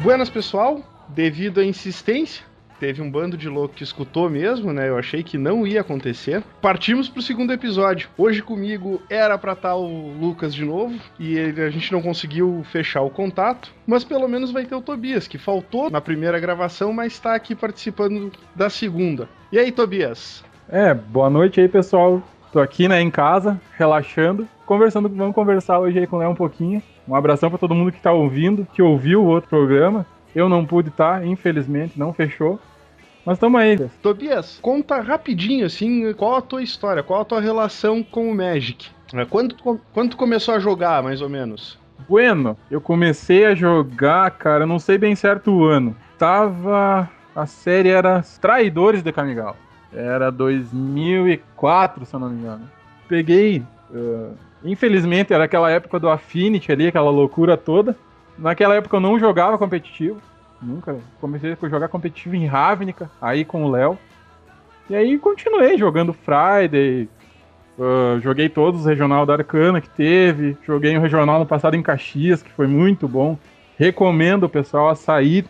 Buenas, pessoal. Devido à insistência, teve um bando de louco que escutou mesmo, né? Eu achei que não ia acontecer. Partimos pro segundo episódio. Hoje comigo era pra estar o Lucas de novo, e a gente não conseguiu fechar o contato, mas pelo menos vai ter o Tobias, que faltou na primeira gravação, mas tá aqui participando da segunda. E aí, Tobias? Boa noite aí, pessoal. Tô aqui, em casa, relaxando, vamos conversar hoje aí com o Léo um pouquinho. Um abração pra todo mundo que tá ouvindo, que ouviu o outro programa. Eu não pude estar, infelizmente, não fechou. Mas tamo aí. Tobias, conta rapidinho, assim, qual a tua história, qual a tua relação com o Magic? Quando tu começou a jogar, mais ou menos? Bueno, eu comecei a jogar, cara, não sei bem certo o ano. A série era Traidores de Kamigawa. Era 2004, se eu não me engano. Peguei, infelizmente, era aquela época do Affinity ali, aquela loucura toda. Naquela época eu não jogava competitivo. Nunca. Comecei a jogar competitivo em Ravnica, aí com o Léo. E aí continuei jogando Friday. Joguei todos os regional da Arcana que teve. Joguei um regional no passado em Caxias, que foi muito bom. Recomendo o pessoal a sair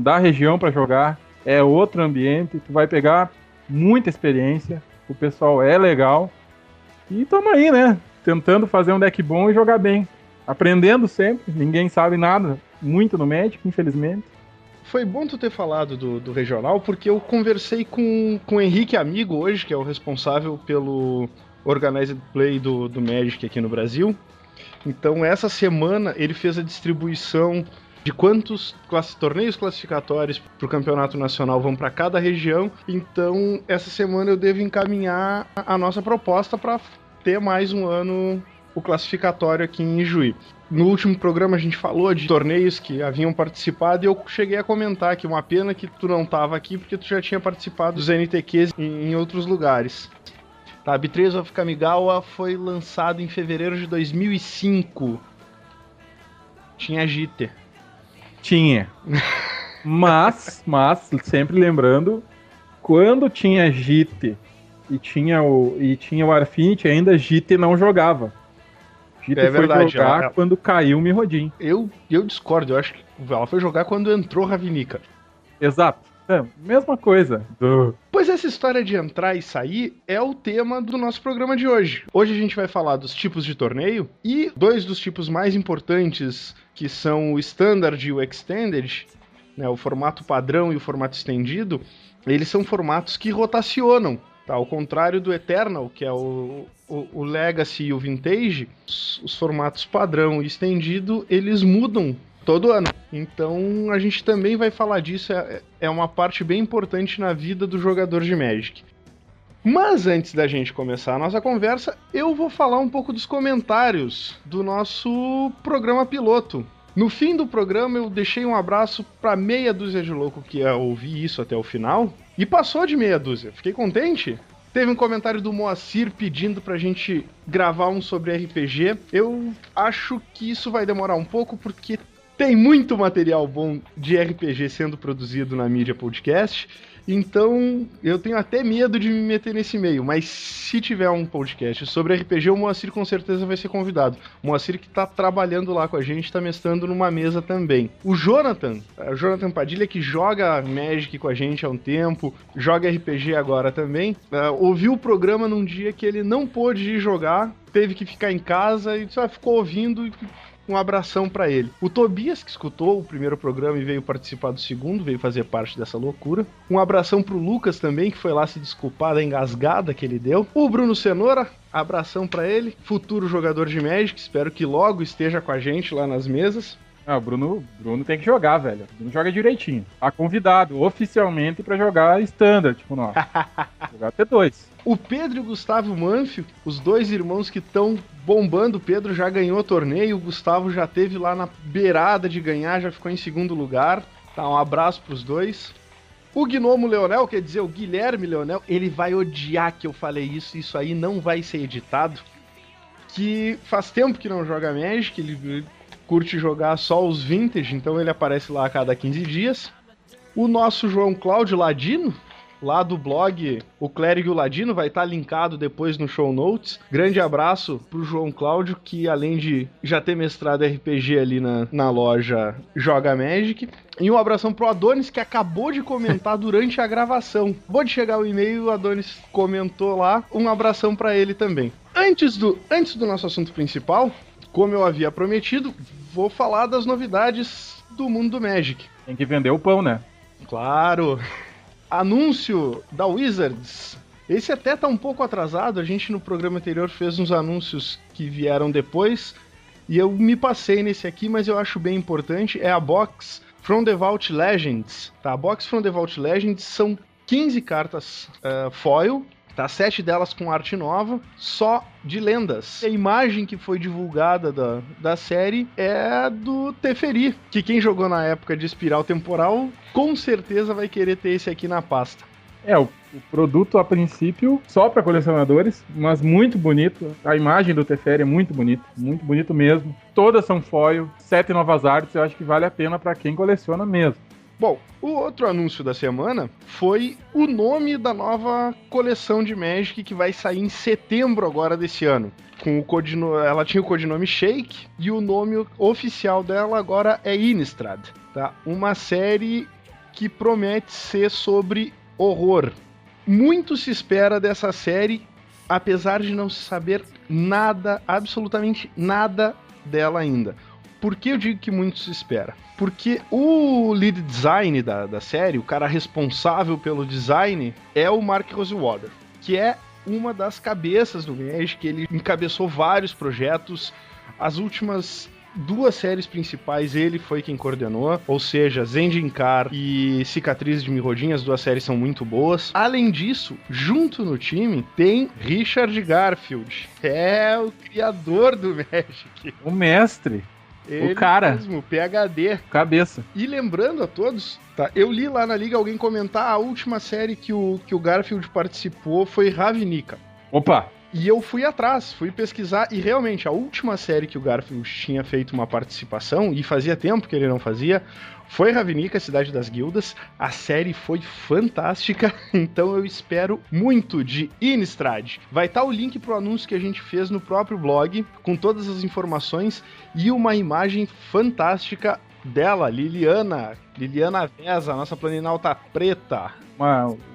da região para jogar. É outro ambiente, tu vai pegar muita experiência. O pessoal é legal. E tamo aí, né? Tentando fazer um deck bom e jogar bem. Aprendendo sempre, ninguém sabe nada muito no Magic, infelizmente. Foi bom tu ter falado do regional, porque eu conversei com o Henrique Amigo hoje, que é o responsável pelo Organized Play do Magic aqui no Brasil. Então essa semana ele fez a distribuição de quantos torneios classificatórios para o campeonato nacional vão para cada região. Então essa semana eu devo encaminhar a nossa proposta para ter mais um ano o classificatório aqui em Ijuí. No último programa a gente falou de torneios que haviam participado e eu cheguei a comentar que uma pena que tu não estava aqui porque tu já tinha participado dos NTQs em outros lugares. Tá, B3 of Kamigawa foi lançado em fevereiro de 2005. Tinha Jitter. Tinha. Mas, sempre lembrando, quando tinha Jitter e tinha o Affinity, ainda Jitter não jogava. Jitter foi jogar quando caiu o Mirrodin. Eu discordo, eu acho que ela foi jogar quando entrou Ravnica. Exato. Mesma coisa. Pois essa história de entrar e sair é o tema do nosso programa de hoje. Hoje a gente vai falar dos tipos de torneio e dois dos tipos mais importantes, que são o Standard e o Extended, né, o formato padrão e o formato estendido, eles são formatos que rotacionam. Tá, ao contrário do Eternal, que é o Legacy e o Vintage, os formatos padrão e estendido, eles mudam todo ano. Então a gente também vai falar disso, é uma parte bem importante na vida do jogador de Magic. Mas antes da gente começar a nossa conversa, eu vou falar um pouco dos comentários do nosso programa piloto. No fim do programa eu deixei um abraço para meia dúzia de louco que ia ouvir isso até o final, e passou de meia dúzia, fiquei contente. Teve um comentário do Moacir pedindo pra gente gravar um sobre RPG. Eu acho que isso vai demorar um pouco porque tem muito material bom de RPG sendo produzido na mídia podcast. Então eu tenho até medo de me meter nesse meio, mas se tiver um podcast sobre RPG, o Moacir com certeza vai ser convidado. O Moacir que tá trabalhando lá com a gente, tá mestrando numa mesa também. O Jonathan Padilha, que joga Magic com a gente há um tempo, joga RPG agora também, ouviu o programa num dia que ele não pôde ir jogar, teve que ficar em casa e só ficou ouvindo. Um abração pra ele. O Tobias, que escutou o primeiro programa e veio participar do segundo, veio fazer parte dessa loucura. Um abração pro Lucas também, que foi lá se desculpar da engasgada que ele deu. O Bruno Cenoura, abração pra ele. Futuro jogador de Magic, espero que logo esteja com a gente lá nas mesas. O Bruno tem que jogar, velho. O Bruno joga direitinho. Tá convidado oficialmente pra jogar Standard, tipo nós. Jogar T2. O Pedro e o Gustavo Manfio, os dois irmãos que estão bombando. O Pedro já ganhou torneio, o Gustavo já teve lá na beirada de ganhar, já ficou em segundo lugar. Tá, um abraço pros dois. O Gnomo Leonel, quer dizer, o Guilherme Leonel, ele vai odiar que eu falei isso aí não vai ser editado. Que faz tempo que não joga Magic, ele curte jogar só os Vintage, então ele aparece lá a cada 15 dias. O nosso João Cláudio Ladino, lá do blog O Clérigo e o Ladino, vai estar linkado depois no show notes. Grande abraço pro João Cláudio, que além de já ter mestrado RPG ali na loja Joga Magic. E um abração pro Adonis, que acabou de comentar durante a gravação. Acabou de chegar o e-mail, o Adonis comentou lá. Um abração pra ele também. Antes do nosso assunto principal, como eu havia prometido, vou falar das novidades do mundo do Magic. Tem que vender o pão, né? Claro! Anúncio da Wizards. Esse até tá um pouco atrasado, a gente no programa anterior fez uns anúncios que vieram depois, e eu me passei nesse aqui, mas eu acho bem importante, é a Box From The Vault Legends. Tá? A Box From The Vault Legends são 15 cartas foil, tá? 7 delas com arte nova, só de lendas. A imagem que foi divulgada da série é do Teferi, que quem jogou na época de Espiral Temporal, com certeza vai querer ter esse aqui na pasta. O produto, a princípio, só para colecionadores, mas muito bonito. A imagem do Teferi é muito bonito mesmo. Todas são foil, 7 novas artes, eu acho que vale a pena para quem coleciona mesmo. Bom, o outro anúncio da semana foi o nome da nova coleção de Magic que vai sair em setembro agora desse ano. Ela tinha o codinome Shake e o nome oficial dela agora é Innistrad. Tá? Uma série que promete ser sobre horror. Muito se espera dessa série, apesar de não se saber nada, absolutamente nada dela ainda. Por que eu digo que muito se espera? Porque o lead design da série, o cara responsável pelo design, é o Mark Rosewater, que é uma das cabeças do Magic. Ele encabeçou vários projetos. As últimas 2 séries principais ele foi quem coordenou, ou seja, Zendikar e Cicatriz de Mirrodin, as 2 séries são muito boas. Além disso, junto no time tem Richard Garfield, é o criador do Magic. O mestre. Ele o cara mesmo, PhD. Cabeça. E lembrando a todos, tá? Eu li lá na liga alguém comentar a última série que o Garfield participou foi Ravnica. Opa! E eu fui atrás, fui pesquisar, e realmente a última série que o Garfield tinha feito uma participação, e fazia tempo que ele não fazia, foi Ravnica, Cidade das Guildas. A série foi fantástica, então eu espero muito de Innistrad. Vai estar o link pro anúncio que a gente fez no próprio blog, com todas as informações, e uma imagem fantástica dela, Liliana Vesa, nossa Planinauta preta.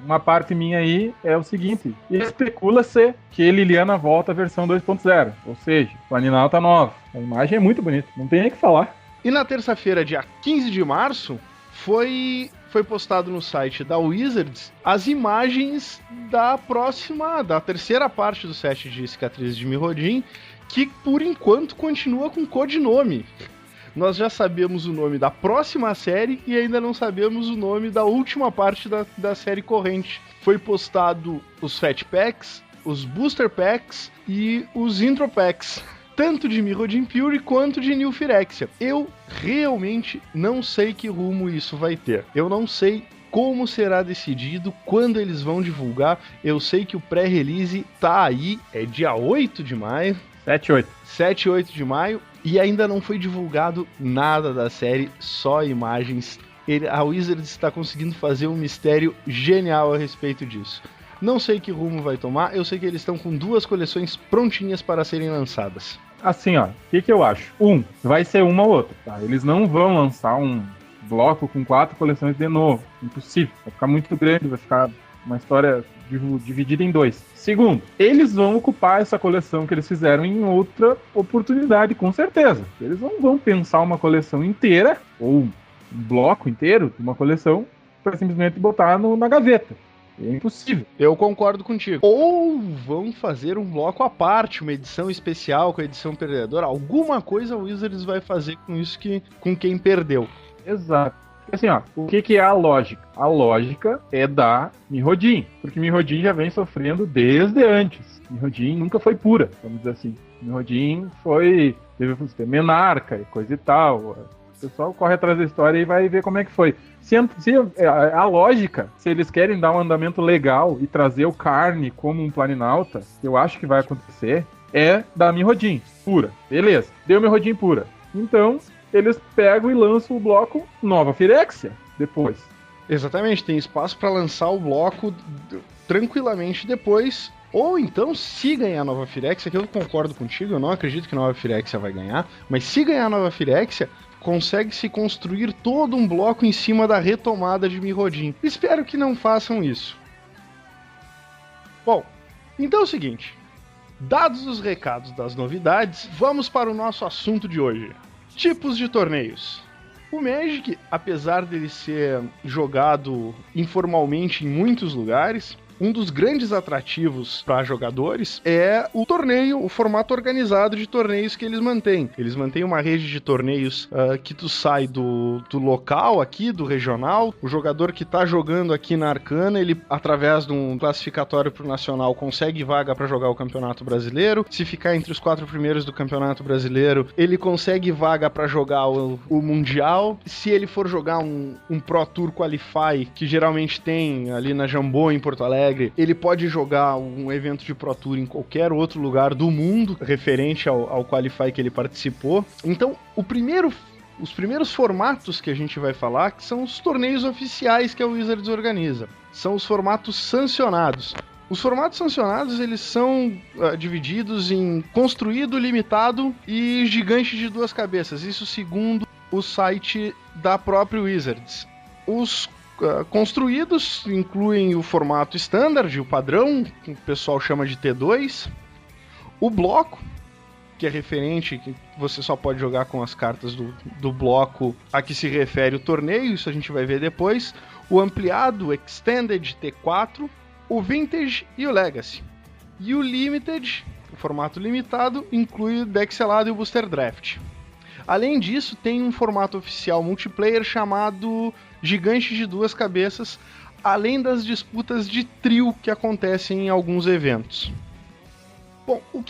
Uma parte minha aí é o seguinte: especula-se que Liliana volta à versão 2.0, ou seja, Planinauta nova. A imagem é muito bonita, não tem nem o que falar. E na terça-feira, dia 15 de março, foi postado no site da Wizards as imagens da terceira parte do set de Cicatriz de Mirrodin, que por enquanto continua com codinome. Nós já sabemos o nome da próxima série e ainda não sabemos o nome da última parte da série corrente. Foi postado os Fat Packs, os Booster Packs e os Intro Packs, tanto de Mirrodin Fury quanto de New Phyrexia. Eu realmente não sei que rumo isso vai ter. Eu não sei como será decidido, quando eles vão divulgar. Eu sei que o pré-release tá aí, é dia 8 de maio. 7 e 8 de maio. E ainda não foi divulgado nada da série, só imagens. A Wizards está conseguindo fazer um mistério genial a respeito disso. Não sei que rumo vai tomar, eu sei que eles estão com 2 coleções prontinhas para serem lançadas. Assim, ó, o que eu acho? Vai ser uma ou outra, tá? Eles não vão lançar um bloco com 4 coleções de novo. Impossível. Vai ficar muito grande, vai ficar uma história dividida em 2. Segundo, eles vão ocupar essa coleção que eles fizeram em outra oportunidade, com certeza. Eles não vão pensar uma coleção inteira, ou um bloco inteiro de uma coleção, para simplesmente botar na gaveta. É impossível. Eu concordo contigo. Ou vão fazer um bloco à parte, uma edição especial com a edição perdedora. Alguma coisa a Wizards vai fazer com isso, com quem perdeu. Exato. Assim, ó, o que é a lógica? A lógica é da Mirrodin, porque Mirrodin já vem sofrendo desde antes. Mirrodin nunca foi pura, vamos dizer assim. Mirrodin teve menarca e coisa e tal. O pessoal corre atrás da história e vai ver como é que foi. Se a lógica, se eles querem dar um andamento legal e trazer o Carne como um Planinauta, eu acho que vai acontecer, é da Mirrodin pura. Beleza, deu Mirrodin pura. Então eles pegam e lançam o bloco Nova Phyrexia depois. Exatamente, tem espaço para lançar o bloco tranquilamente depois. Ou então, se ganhar a Nova Phyrexia, que eu concordo contigo, eu não acredito que a Nova Phyrexia vai ganhar, mas se ganhar a Nova Phyrexia, consegue-se construir todo um bloco em cima da retomada de Mirrodin. Espero que não façam isso. Bom, então é o seguinte, dados os recados das novidades, vamos para o nosso assunto de hoje. Tipos de torneios. O Magic, apesar dele ser jogado informalmente em muitos lugares, um dos grandes atrativos para jogadores é o torneio, o formato organizado de torneios que eles mantêm. Eles mantêm uma rede de torneios que tu sai do local aqui, do regional. O jogador que tá jogando aqui na Arcana, ele, através de um classificatório pro Nacional, consegue vaga para jogar o Campeonato Brasileiro. Se ficar entre os 4 primeiros do Campeonato Brasileiro, ele consegue vaga para jogar o Mundial. Se ele for jogar um Pro Tour Qualify, que geralmente tem ali na Jambô, em Porto Alegre, ele pode jogar um evento de Pro Tour em qualquer outro lugar do mundo, referente ao Qualify que ele participou. Então, os primeiros formatos que a gente vai falar, que são os torneios oficiais que a Wizards organiza. São os formatos sancionados. Os formatos sancionados, eles são divididos em construído, limitado e gigante de 2 cabeças. Isso segundo o site da própria Wizards. Os construídos incluem o formato standard, o padrão, que o pessoal chama de T2, o bloco, que é referente, que você só pode jogar com as cartas do bloco a que se refere o torneio, isso a gente vai ver depois, o ampliado, o extended T4, o vintage e o legacy. E o limited, o formato limitado, inclui o deck selado e o booster draft. Além disso, tem um formato oficial multiplayer chamado Gigante de 2 Cabeças, além das disputas de trio que acontecem em alguns eventos. Bom, o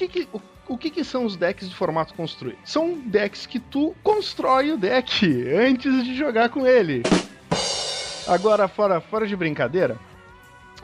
que são os decks de formato construído? São decks que tu constrói o deck antes de jogar com ele. Agora, fora de brincadeira,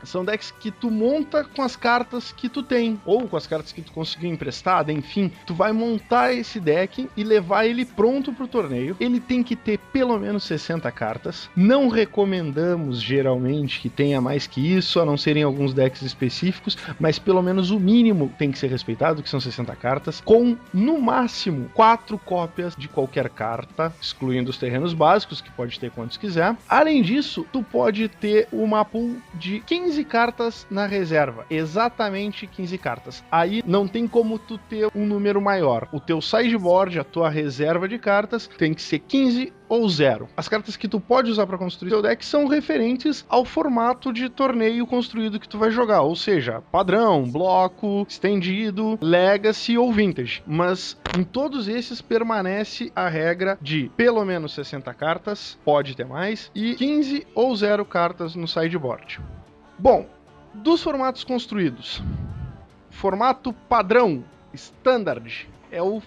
são decks que tu monta com as cartas que tu tem, ou com as cartas que tu conseguiu emprestada, enfim. Tu vai montar esse deck e levar ele pronto pro torneio. Ele tem que ter pelo menos 60 cartas. Não recomendamos, geralmente, que tenha mais que isso, a não serem alguns decks específicos, mas pelo menos o mínimo tem que ser respeitado, que são 60 cartas, com, no máximo, 4 cópias de qualquer carta, excluindo os terrenos básicos, que pode ter quantos quiser. Além disso, tu pode ter uma pool de 15 cartas na reserva, exatamente 15 cartas. Aí não tem como tu ter um número maior. O teu sideboard, a tua reserva de cartas, tem que ser 15 ou 0. As cartas que tu pode usar para construir teu deck são referentes ao formato de torneio construído que tu vai jogar, ou seja, padrão, bloco, estendido, legacy ou vintage. Mas em todos esses permanece a regra de pelo menos 60 cartas, pode ter mais, e 15 ou 0 cartas no sideboard. Bom, dos formatos construídos, formato padrão, standard, é o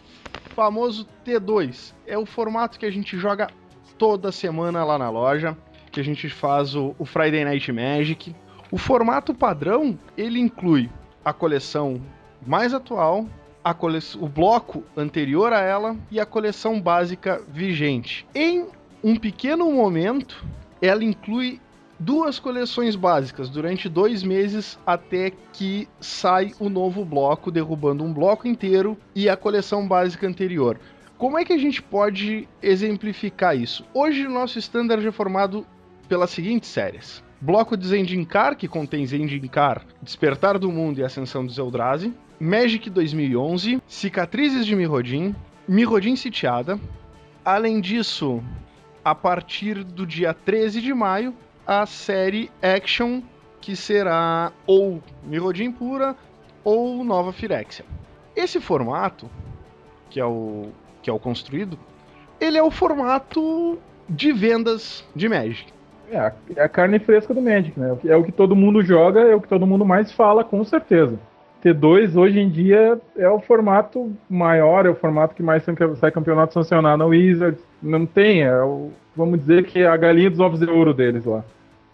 famoso T2, é o formato que a gente joga toda semana lá na loja, que a gente faz o Friday Night Magic. O formato padrão, ele inclui a coleção mais atual, o bloco anterior a ela e a coleção básica vigente. Em um pequeno momento, ela inclui 2 coleções básicas durante 2 meses até que sai o novo bloco, derrubando um bloco inteiro e a coleção básica anterior. Como é que a gente pode exemplificar isso? Hoje o nosso standard é formado pelas seguintes séries: bloco de Zendikar, que contém Zendikar, Despertar do Mundo e Ascensão dos Eldrazi, Magic 2011, Cicatrizes de Mirrodin, Mirrodin Sitiada. Além disso, a partir do dia 13 de maio, a série Action, que será ou Mirrodin Pura ou Nova Phyrexia. Esse formato, que é o construído, ele é o formato de vendas de Magic. É a carne fresca do Magic, né? É o que todo mundo joga, é o que todo mundo mais fala, com certeza. T2 hoje em dia é o formato maior, é o formato que mais sai campeonato sancionado na Wizards. Não tem, vamos dizer que é a galinha dos ovos de ouro deles lá.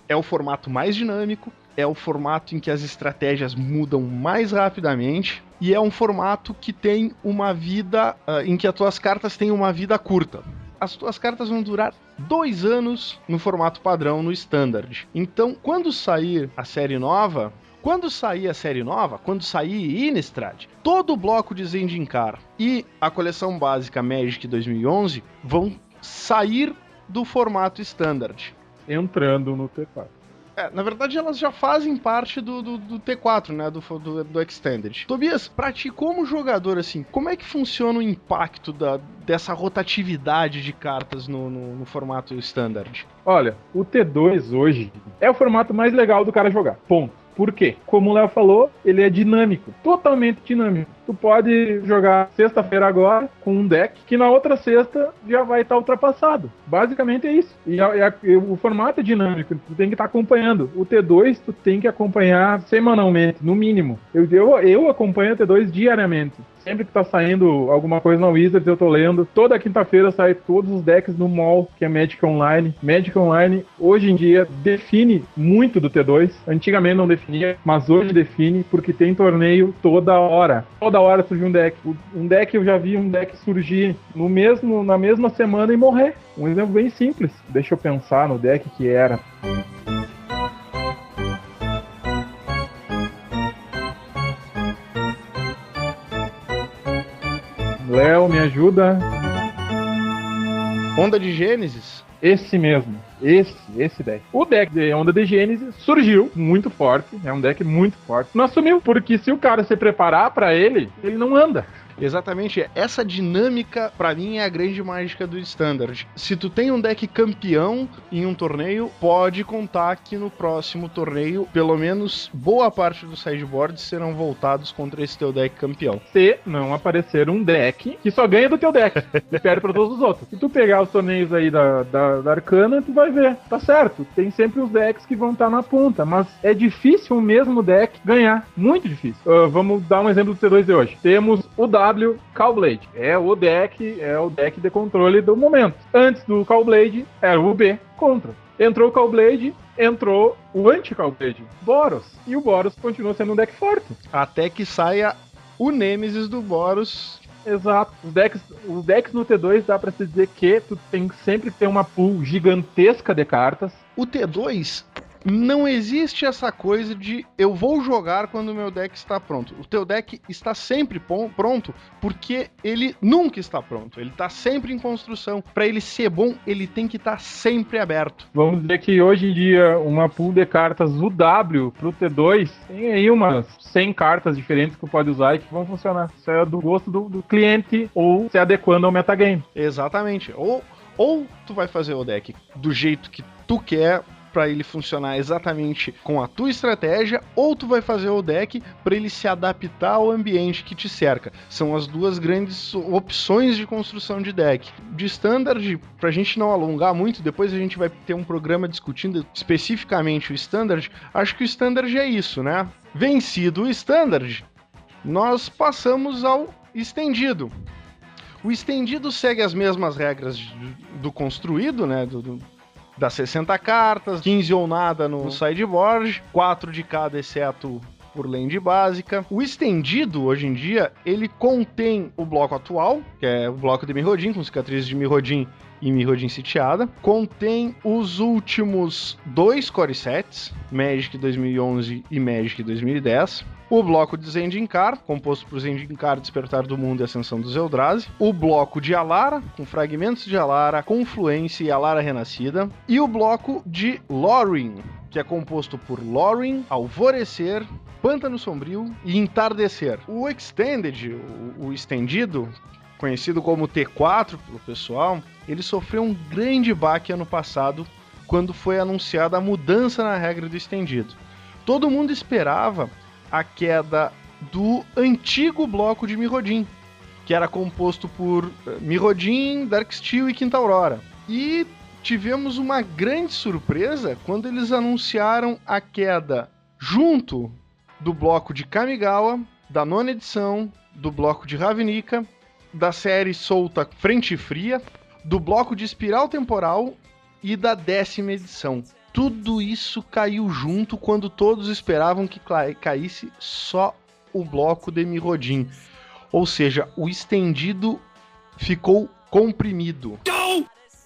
É o formato mais dinâmico, é o formato em que as estratégias mudam mais rapidamente e é um formato que tem uma vida, em que as tuas cartas têm uma vida curta. as tuas cartas vão durar 2 anos no formato padrão, no Standard. Então, quando sair a série nova, quando sair Innistrad, todo o bloco de Zendikar e a coleção básica Magic 2011 vão sair do formato Standard. Entrando no T4. Na verdade, elas já fazem parte do T4, né? Do Extended. Tobias, pra ti, como jogador, assim, como é que funciona o impacto dessa rotatividade de cartas no formato Standard? Olha, o T2 hoje é o formato mais legal do cara jogar. Ponto. Por quê? Como o Léo falou, ele é dinâmico, totalmente dinâmico. Tu pode jogar sexta-feira agora com um deck que na outra sexta já vai estar ultrapassado. Basicamente é isso. E o formato é dinâmico, tu tem que estar acompanhando. O T2 tu tem que acompanhar semanalmente, no mínimo. Eu acompanho o T2 diariamente. Sempre que tá saindo alguma coisa na Wizards, eu tô lendo. Toda quinta-feira sai todos os decks no mall, que é Magic Online. Magic Online, hoje em dia, define muito do T2. Antigamente não definia, mas hoje define, porque tem torneio toda hora. Toda hora surge um deck. Eu já vi um deck surgir na mesma semana e morrer. Um exemplo bem simples. Deixa eu pensar no deck que era. Léo, me ajuda. Onda de Gênesis? Esse mesmo. Esse deck. O deck de Onda de Gênesis surgiu muito forte. É um deck muito forte. Não assumiu, porque se o cara se preparar pra ele não anda. Exatamente, essa dinâmica pra mim é a grande mágica do Standard. Se tu tem um deck campeão em um torneio, pode contar que no próximo torneio, pelo menos boa parte dos sideboards serão voltados contra esse teu deck campeão. Se não aparecer um deck que só ganha do teu deck e perde pra todos os outros. Se tu pegar os torneios aí da Arcana, tu vai ver, tá certo, tem sempre os decks que vão estar na ponta, mas é difícil o mesmo deck ganhar, muito difícil. Vamos dar um exemplo do T2 de hoje. Temos o W Callblade. É o deck de controle do momento. Antes do Callblade era o B contra. Entrou o Callblade, entrou o anti-Callblade, Boros. E o Boros continua sendo um deck forte. Até que saia o Nêmesis do Boros. Exato. Os decks no T2 dá pra se dizer que tu tem que sempre ter uma pool gigantesca de cartas. O T2 não existe essa coisa de eu vou jogar quando o meu deck está pronto. O teu deck está sempre pronto porque ele nunca está pronto. Ele está sempre em construção. Para ele ser bom, ele tem que estar sempre aberto. Vamos dizer que hoje em dia uma pool de cartas UW pro T2 tem aí umas 100 cartas diferentes que tu pode usar e que vão funcionar. Isso é do gosto do cliente ou se adequando ao metagame. Exatamente. Ou tu vai fazer o deck do jeito que tu quer, para ele funcionar exatamente com a tua estratégia, ou tu vai fazer o deck para ele se adaptar ao ambiente que te cerca. São as duas grandes opções de construção de deck. De Standard, pra gente não alongar muito, depois a gente vai ter um programa discutindo especificamente o Standard. Acho que o Standard é isso, né? Vencido o Standard, nós passamos ao Estendido. O Estendido segue as mesmas regras do construído, né? Das 60 cartas, 15 ou nada no sideboard, 4 de cada, exceto por land básica. O Estendido, hoje em dia, ele contém o bloco atual, que é o bloco de Mirrodin, com cicatrizes de Mirrodin e Mirrodin sitiada. Contém os últimos 2 core sets, Magic 2011 e Magic 2010. O bloco de Zendikar, composto por Zendikar, Despertar do Mundo e Ascensão dos Eldrazi. O bloco de Alara, com fragmentos de Alara, Confluência e Alara Renascida. E o bloco de Lorwyn, que é composto por Lorwyn, Alvorecer, Pântano Sombrio e Entardecer. O Extended, o Estendido, conhecido como T4 pelo pessoal, ele sofreu um grande baque ano passado, quando foi anunciada a mudança na regra do Estendido. Todo mundo esperava a queda do antigo bloco de Mirrodin, que era composto por Mirrodin, Darksteel e Quinta Aurora. E tivemos uma grande surpresa quando eles anunciaram a queda junto do bloco de Kamigawa, da 9ª edição, do bloco de Ravnica, da série solta Frente Fria, do bloco de Espiral Temporal e da 10ª edição. Tudo isso caiu junto quando todos esperavam que caísse só o bloco de Mirrodin. Ou seja, o Estendido ficou comprimido.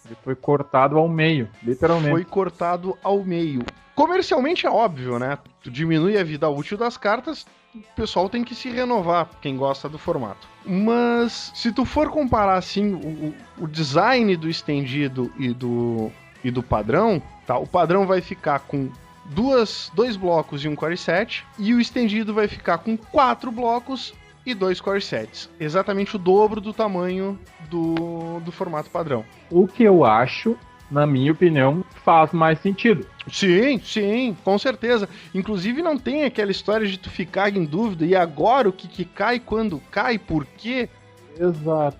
Ele foi cortado ao meio, literalmente. Foi cortado ao meio. Comercialmente é óbvio, né? Tu diminui a vida útil das cartas, o pessoal tem que se renovar, quem gosta do formato. Mas se tu for comparar assim o design do estendido e do padrão, tá? O padrão vai ficar com dois blocos e um core set, e o estendido vai ficar com 4 blocos e 2 core sets. Exatamente o dobro do tamanho do formato padrão. O que eu acho, na minha opinião, faz mais sentido. Sim, com certeza. Inclusive não tem aquela história de tu ficar em dúvida, e agora o que cai, quando cai, por quê? Exato.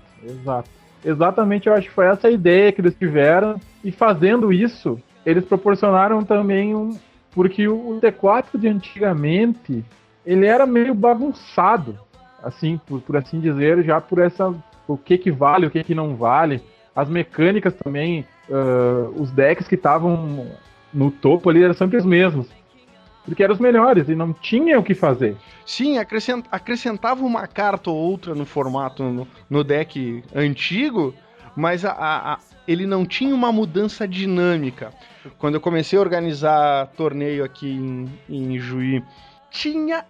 Exatamente, eu acho que foi essa a ideia que eles tiveram, e fazendo isso, eles proporcionaram também porque o T4 de antigamente, ele era meio bagunçado, assim, por assim dizer, já por o que vale, o que não vale, as mecânicas também, os decks que estavam no topo ali eram sempre os mesmos, porque eram os melhores e não tinha o que fazer. Sim, acrescentava uma carta ou outra no formato no deck antigo, mas ele não tinha uma mudança dinâmica. Quando eu comecei a organizar torneio aqui em Juí, tinha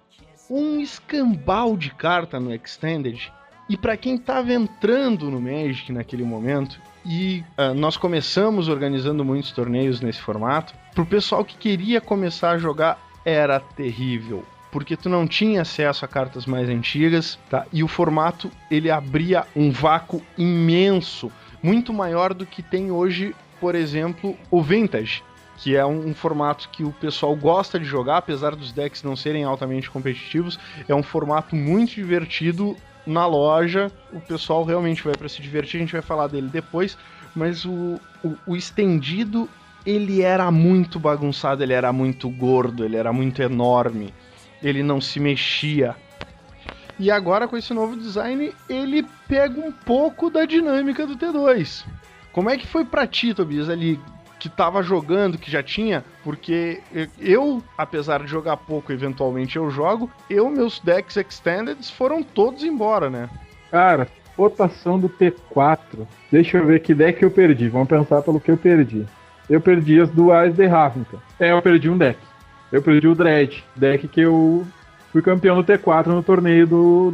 um escambau de carta no Extended, e para quem estava entrando no Magic naquele momento, e nós começamos organizando muitos torneios nesse formato, pro pessoal que queria começar a jogar era terrível, porque tu não tinha acesso a cartas mais antigas, tá? E o formato, ele abria um vácuo imenso, muito maior do que tem hoje, por exemplo, o Vintage, que é um formato que o pessoal gosta de jogar, apesar dos decks não serem altamente competitivos. É um formato muito divertido na loja, o pessoal realmente vai para se divertir, a gente vai falar dele depois, mas o estendido, ele era muito bagunçado, ele era muito gordo, ele era muito enorme, ele não se mexia. E agora, com esse novo design, ele pega um pouco da dinâmica do T2. Como é que foi pra ti, Tobias, ali, que tava jogando, que já tinha? Porque eu, apesar de jogar pouco, eventualmente eu jogo, meus decks Extended foram todos embora, né? Cara, votação do T4. Deixa eu ver que deck eu perdi. Vamos pensar pelo que eu perdi. Eu perdi as duais de Ravnica. Eu perdi um deck. Eu perdi o Dread, deck que eu fui campeão do T4 no torneio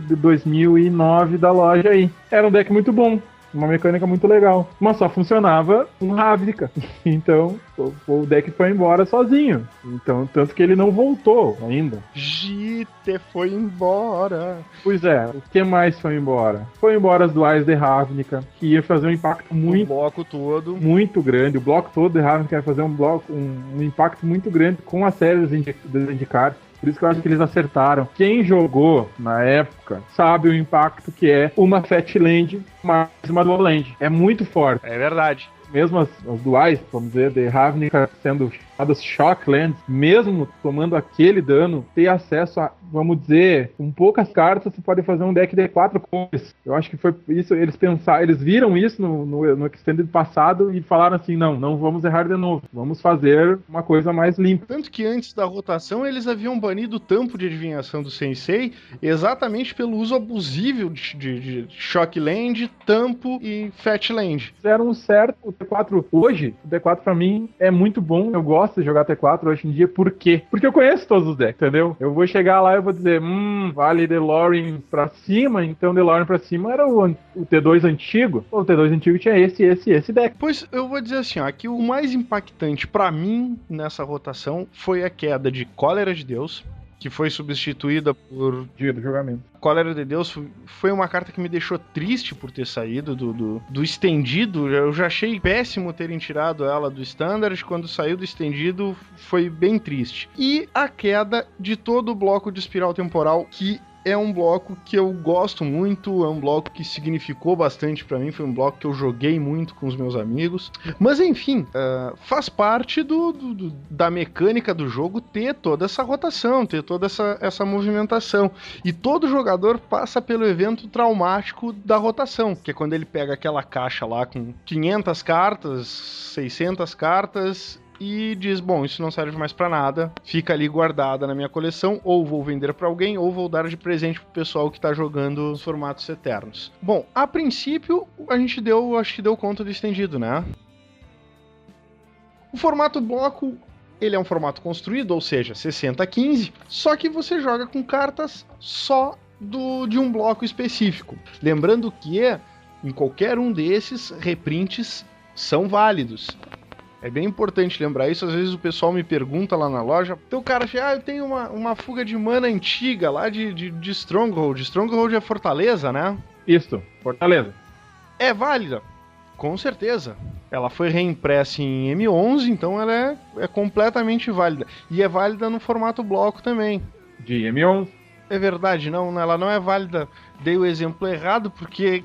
de 2009 da loja aí. Era um deck muito bom, uma mecânica muito legal, mas só funcionava com Ravnica. Então o deck foi embora sozinho. Então, tanto que ele não voltou ainda. Jitte foi embora. Pois é, o que mais foi embora? Foi embora as duais de Ravnica, que ia fazer um impacto muito... O bloco todo. Muito grande. O bloco todo de Ravnica ia fazer um impacto muito grande com a série dos Zendikar. Por isso que eu acho que eles acertaram. Quem jogou na época sabe o impacto que é uma Fat Land mais uma Dual Land. É muito forte. É verdade. Mesmo as duais, vamos dizer, de Ravnica sendo chamadas Shock Lands, mesmo tomando aquele dano, ter acesso a, vamos dizer, com poucas cartas, você pode fazer um deck de 4 cores. Eu acho que foi isso, eles viram isso no Extended passado e falaram assim, não vamos errar de novo, vamos fazer uma coisa mais limpa. Tanto que antes da rotação, eles haviam banido o tampo de adivinhação do Sensei exatamente pelo uso abusivo de Shock Land, tampo e Fat Land. Fizeram um certo T4 hoje. O T4 pra mim é muito bom, eu gosto de jogar T4 hoje em dia, por quê? Porque eu conheço todos os decks, entendeu? Eu vou chegar lá e vou dizer, vale DeLorean pra cima, então DeLorean pra cima era o T2 antigo. O T2 antigo tinha esse deck. Pois eu vou dizer assim, ó, que o mais impactante pra mim nessa rotação foi a queda de Cólera de Deus, que foi substituída por Dia do Julgamento. Cólera de Deus foi uma carta que me deixou triste por ter saído do estendido. Eu já achei péssimo terem tirado ela do Standard. Quando saiu do estendido, foi bem triste. E a queda de todo o bloco de Espiral Temporal, que é um bloco que eu gosto muito, é um bloco que significou bastante pra mim, foi um bloco que eu joguei muito com os meus amigos. Mas enfim, faz parte da mecânica do jogo ter toda essa rotação, ter toda essa movimentação. E todo jogador passa pelo evento traumático da rotação, que é quando ele pega aquela caixa lá com 500 cartas, 600 cartas... e diz, bom, isso não serve mais pra nada, fica ali guardada na minha coleção, ou vou vender pra alguém, ou vou dar de presente pro pessoal que tá jogando os formatos eternos. Bom, a princípio, acho que deu conta do estendido, né? O formato bloco, ele é um formato construído, ou seja, 60-15, só que você joga com cartas só de um bloco específico. Lembrando que em qualquer um desses, reprints são válidos. É bem importante lembrar isso. Às vezes o pessoal me pergunta lá na loja, então o cara fala, eu tenho uma fuga de mana antiga lá de Stronghold. Stronghold é Fortaleza, né? Isso, Fortaleza. É válida? Com certeza. Ela foi reimpressa em M11, então ela é completamente válida. E é válida no formato bloco também. De M11. É verdade, não, ela não é válida. Dei o exemplo errado, porque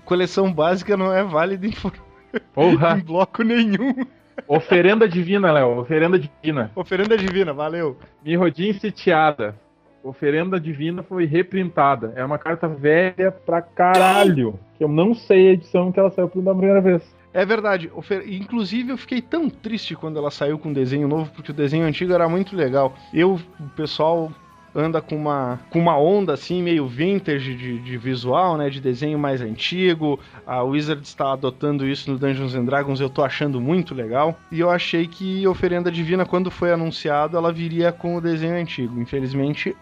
coleção básica não é válida em bloco nenhum. Oferenda divina, Léo. Oferenda divina. Oferenda divina, valeu. Mirrodin sitiada. Oferenda divina foi reprintada. É uma carta velha pra caralho. Que eu não sei a edição que ela saiu pela primeira vez. É verdade. Inclusive, eu fiquei tão triste quando ela saiu com um desenho novo, porque o desenho antigo era muito legal. O pessoal anda com uma onda assim, meio vintage de visual, né? De desenho mais antigo. A Wizards está adotando isso no Dungeons and Dragons, eu tô achando muito legal. E eu achei que Oferenda Divina, quando foi anunciado, ela viria com o desenho antigo. Infelizmente,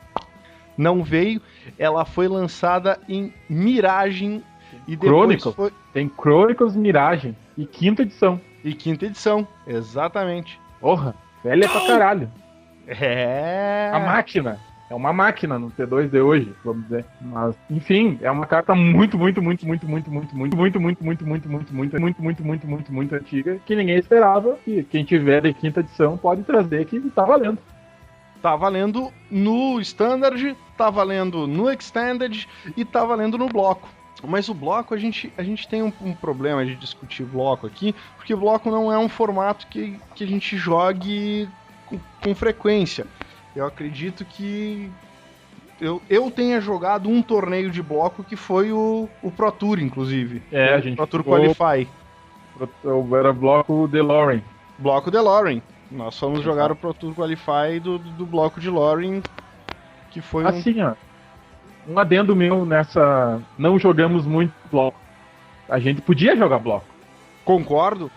não veio. Ela foi lançada em Miragem. E depois Chronicles. Tem Chronicles Miragem. E quinta edição. E quinta edição, exatamente. Porra, velha pra caralho. É. A máquina. É uma máquina no T2 de hoje, vamos dizer. Mas, enfim, é uma carta muito antiga, que ninguém esperava. E quem tiver de quinta edição pode trazer, que tá valendo. Tá valendo no Standard, tá valendo no Extended e tá valendo no bloco. Mas o bloco, a gente tem um problema de discutir bloco aqui, porque bloco não é um formato que a gente jogue com frequência. Eu acredito que eu tenha jogado um torneio de bloco que foi o Pro Tour, inclusive. A gente Pro Tour Qualify. Era bloco DeLorean. Bloco DeLorean. Nós fomos jogar o Pro Tour Qualify do bloco de Loren, que foi assim, ó. Um adendo meu nessa... Não jogamos muito bloco. A gente podia jogar bloco. Concordo.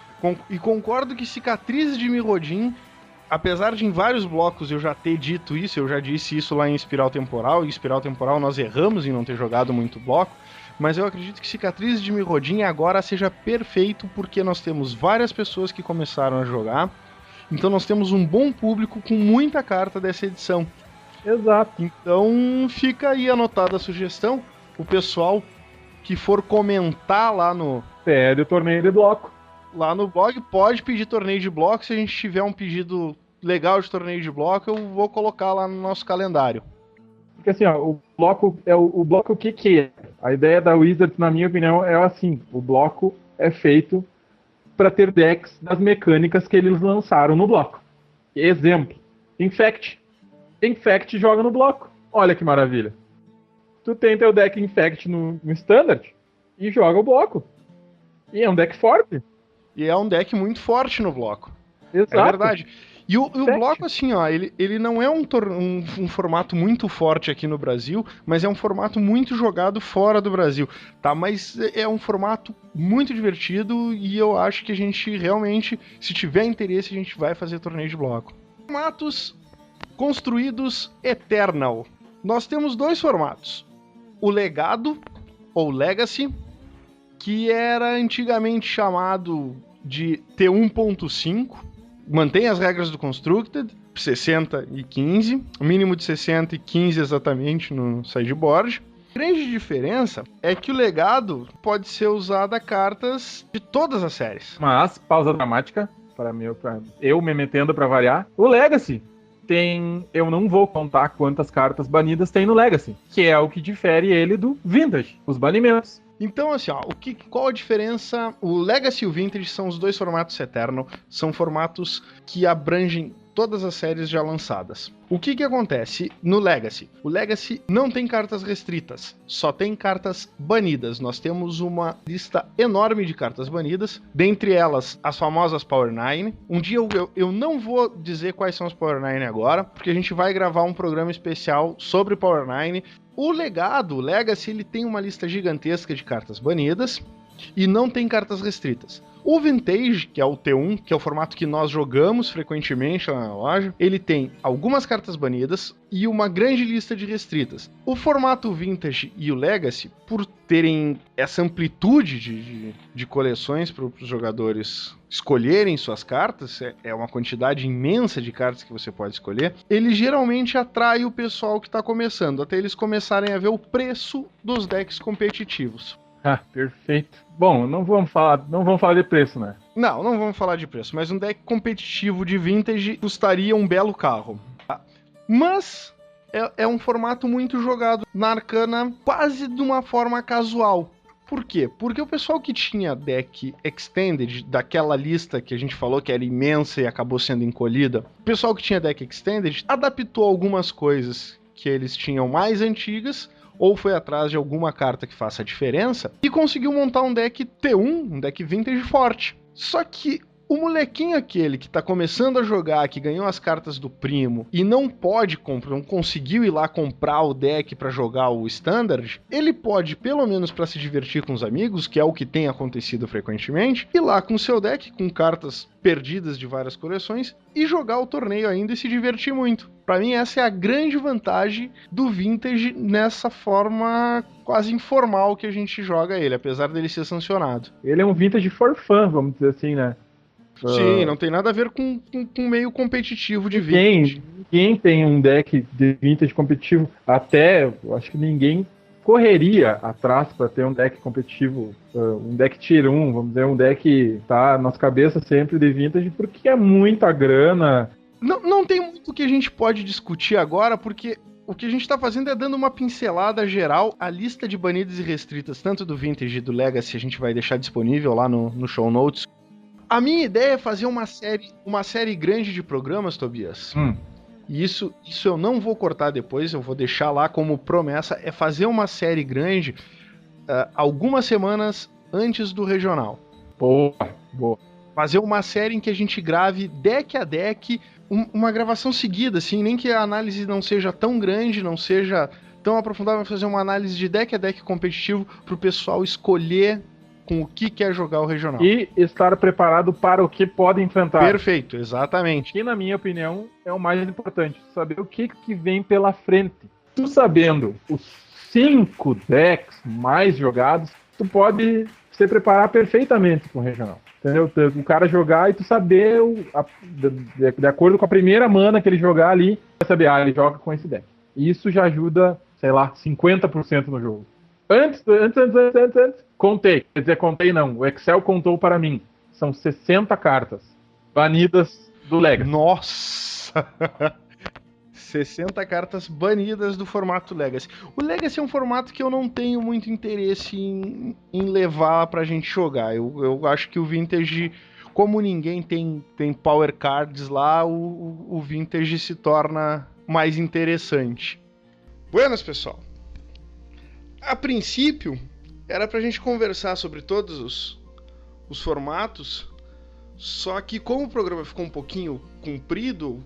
E concordo que Cicatrizes de Mirrodin, apesar de em vários blocos eu já ter dito isso, eu já disse isso lá em Espiral Temporal, e em Espiral Temporal nós erramos em não ter jogado muito bloco, mas eu acredito que Cicatrizes de Mirrodin agora seja perfeito, porque nós temos várias pessoas que começaram a jogar, então nós temos um bom público com muita carta dessa edição. Exato. Então fica aí anotada a sugestão, o pessoal que for comentar lá no... Pede o torneio de bloco. Lá no blog pode pedir torneio de bloco. Se a gente tiver um pedido legal de torneio de bloco, eu vou colocar lá no nosso calendário. Porque assim, ó, o bloco é o bloco, o que é? A ideia da Wizards, na minha opinião, é assim: o bloco é feito para ter decks das mecânicas que eles lançaram no bloco. Exemplo: Infect. Infect joga no bloco. Olha que maravilha. Tu tem teu deck Infect no Standard e joga o bloco. E é um deck forte. E é um deck muito forte no bloco. Exato. É verdade. E o bloco, assim, ó, ele não é um formato muito forte aqui no Brasil, mas é um formato muito jogado fora do Brasil, tá? Mas é um formato muito divertido e eu acho que a gente realmente, se tiver interesse, a gente vai fazer torneio de bloco. Formatos construídos Eternal. Nós temos dois formatos. O Legado, ou Legacy, que era antigamente chamado de T1.5, mantém as regras do Constructed, 60 e 15, mínimo de 60 e 15 exatamente no sideboard. A grande diferença é que o Legado pode ser usado a cartas de todas as séries. Mas, pausa dramática, para eu me metendo para variar, o Legacy tem... Eu não vou contar quantas cartas banidas tem no Legacy, que é o que difere ele do Vintage, os banimentos. Então, assim, ó, qual a diferença? O Legacy e o Vintage são os dois formatos Eternal, são formatos que abrangem todas as séries já lançadas. O que acontece no Legacy? O Legacy não tem cartas restritas, só tem cartas banidas. Nós temos uma lista enorme de cartas banidas, dentre elas as famosas Power 9. Um dia eu não vou dizer quais são as Power 9 agora, porque a gente vai gravar um programa especial sobre Power 9. O Legado, o Legacy, ele tem uma lista gigantesca de cartas banidas e não tem cartas restritas. O Vintage, que é o T1, que é o formato que nós jogamos frequentemente lá na loja, ele tem algumas cartas banidas e uma grande lista de restritas. O formato Vintage e o Legacy, por terem essa amplitude de coleções para os jogadores escolherem suas cartas, é uma quantidade imensa de cartas que você pode escolher, ele geralmente atrai o pessoal que está começando, até eles começarem a ver o preço dos decks competitivos. Ah, perfeito. Bom, não vamos falar de preço, né? Não vamos falar de preço, mas um deck competitivo de Vintage custaria um belo carro. Tá? Mas é um formato muito jogado na Arcana quase de uma forma casual. Por quê? Porque o pessoal que tinha deck Extended, daquela lista que a gente falou que era imensa e acabou sendo encolhida, o pessoal que tinha deck Extended adaptou algumas coisas que eles tinham mais antigas, ou foi atrás de alguma carta que faça a diferença, e conseguiu montar um deck T1, um deck Vintage forte. Só que o molequinho aquele que tá começando a jogar, que ganhou as cartas do primo, e não conseguiu ir lá comprar o deck pra jogar o Standard, ele pode, pelo menos pra se divertir com os amigos, que é o que tem acontecido frequentemente, ir lá com seu deck, com cartas perdidas de várias coleções, e jogar o torneio ainda e se divertir muito. Pra mim, essa é a grande vantagem do Vintage nessa forma quase informal que a gente joga ele, apesar dele ser sancionado. Ele é um Vintage for fun, vamos dizer assim, né? Sim, não tem nada a ver com meio competitivo de Vintage. Quem tem um deck de Vintage competitivo, até, eu acho que ninguém correria atrás para ter um deck competitivo, um deck Tier 1, vamos dizer, um deck tá nas cabeças sempre de Vintage, porque é muita grana. Não tem muito que a gente pode discutir agora, porque o que a gente está fazendo é dando uma pincelada geral. A lista de banidas e restritas, tanto do Vintage e do Legacy, a gente vai deixar disponível lá no show notes. A minha ideia é fazer uma série grande de programas, Tobias. E isso eu não vou cortar depois, eu vou deixar lá como promessa, é fazer uma série grande algumas semanas antes do regional. Boa. Fazer uma série em que a gente grave deck a deck, uma gravação seguida, assim, nem que a análise não seja tão grande, não seja tão aprofundada, mas fazer uma análise de deck a deck competitivo pro pessoal escolher com o que quer jogar o regional. E estar preparado para o que pode enfrentar. Perfeito, exatamente. Que, na minha opinião, é o mais importante. Saber o que vem pela frente. Tu sabendo os 5 decks mais jogados, tu pode se preparar perfeitamente com o regional. Entendeu? O cara jogar e tu saber, de acordo com a primeira mana que ele jogar ali, vai saber, ele joga com esse deck. E isso já ajuda, sei lá, 50% no jogo. Antes, contei. Quer dizer, contei não. O Excel contou para mim. São 60 cartas banidas do Legacy. Nossa! 60 cartas banidas do formato Legacy. O Legacy é um formato que eu não tenho muito interesse em levar pra gente jogar. Eu acho que o Vintage, como ninguém tem Power Cards lá, o Vintage se torna mais interessante. Buenas, pessoal. A princípio, era pra gente conversar sobre todos os formatos, só que como o programa ficou um pouquinho comprido,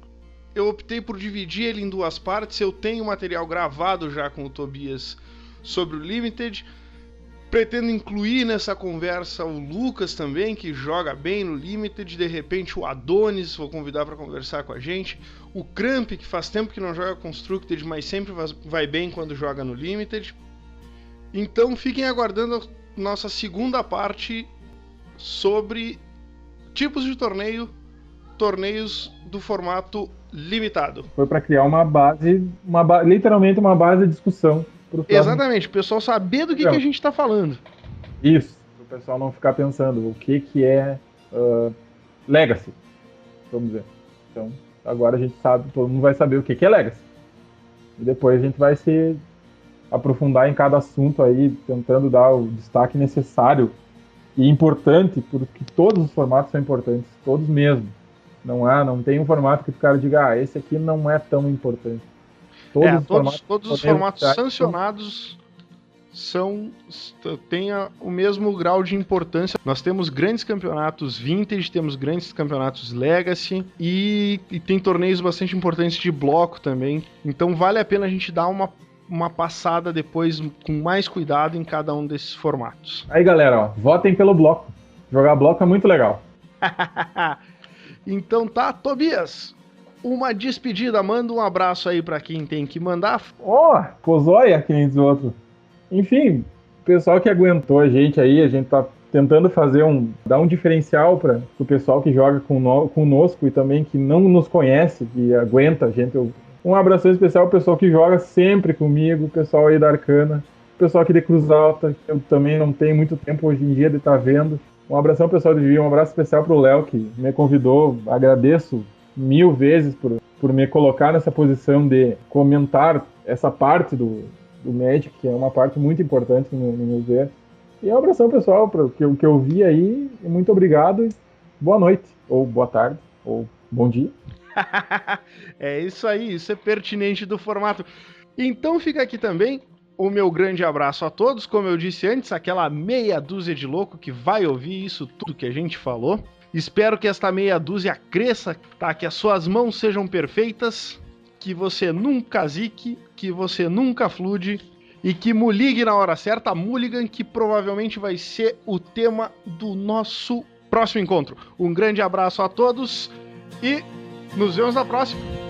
eu optei por dividir ele em 2 partes. Eu tenho material gravado já com o Tobias sobre o Limited, pretendo incluir nessa conversa o Lucas também, que joga bem no Limited, de repente o Adonis, vou convidar para conversar com a gente, o Cramp, que faz tempo que não joga Constructed, mas sempre vai bem quando joga no Limited. Então fiquem aguardando a nossa segunda parte sobre tipos de torneios do formato limitado. Foi para criar uma base, literalmente uma base de discussão. Exatamente, o pessoal saber do que a gente está falando. Isso, para o pessoal não ficar pensando o que é Legacy, vamos dizer. Então, agora a gente sabe, todo mundo vai saber o que é Legacy. E depois a gente vai se aprofundar em cada assunto aí, tentando dar o destaque necessário e importante, porque todos os formatos são importantes, todos mesmo. Não tem um formato que o cara diga, esse aqui não é tão importante. Todos os formatos sancionados têm o mesmo grau de importância. Nós temos grandes campeonatos Vintage, temos grandes campeonatos Legacy e tem torneios bastante importantes de bloco também. Então vale a pena a gente dar uma uma passada depois com mais cuidado em cada um desses formatos. Aí, galera, ó, votem pelo bloco. Jogar bloco é muito legal. Então tá, Tobias, uma despedida, manda um abraço aí pra quem tem que mandar. Pozóia, que nem diz o outro. Enfim, o pessoal que aguentou a gente aí, a gente tá tentando dar um diferencial para o pessoal que joga conosco e também que não nos conhece, que aguenta a gente. Um abração especial ao pessoal que joga sempre comigo, o pessoal aí da Arcana, o pessoal aqui de Cruz Alta, que eu também não tenho muito tempo hoje em dia de estar vendo. Um abração ao pessoal de Vivi, um abraço especial pro Léo, que me convidou. Agradeço 1000 vezes por me colocar nessa posição de comentar essa parte do Magic, que é uma parte muito importante no meu ver. E um abração, pessoal, para o que eu vi aí. E muito obrigado e boa noite, ou boa tarde, ou bom dia. É isso aí, isso é pertinente do formato. Então fica aqui também o meu grande abraço a todos. Como eu disse antes, aquela meia dúzia de louco que vai ouvir isso tudo que a gente falou. Espero que esta meia dúzia cresça, tá? Que as suas mãos sejam perfeitas, que você nunca zique, que você nunca flude e que muligue na hora certa. Mulligan, que provavelmente vai ser o tema do nosso próximo encontro. Um grande abraço a todos e nos vemos na próxima.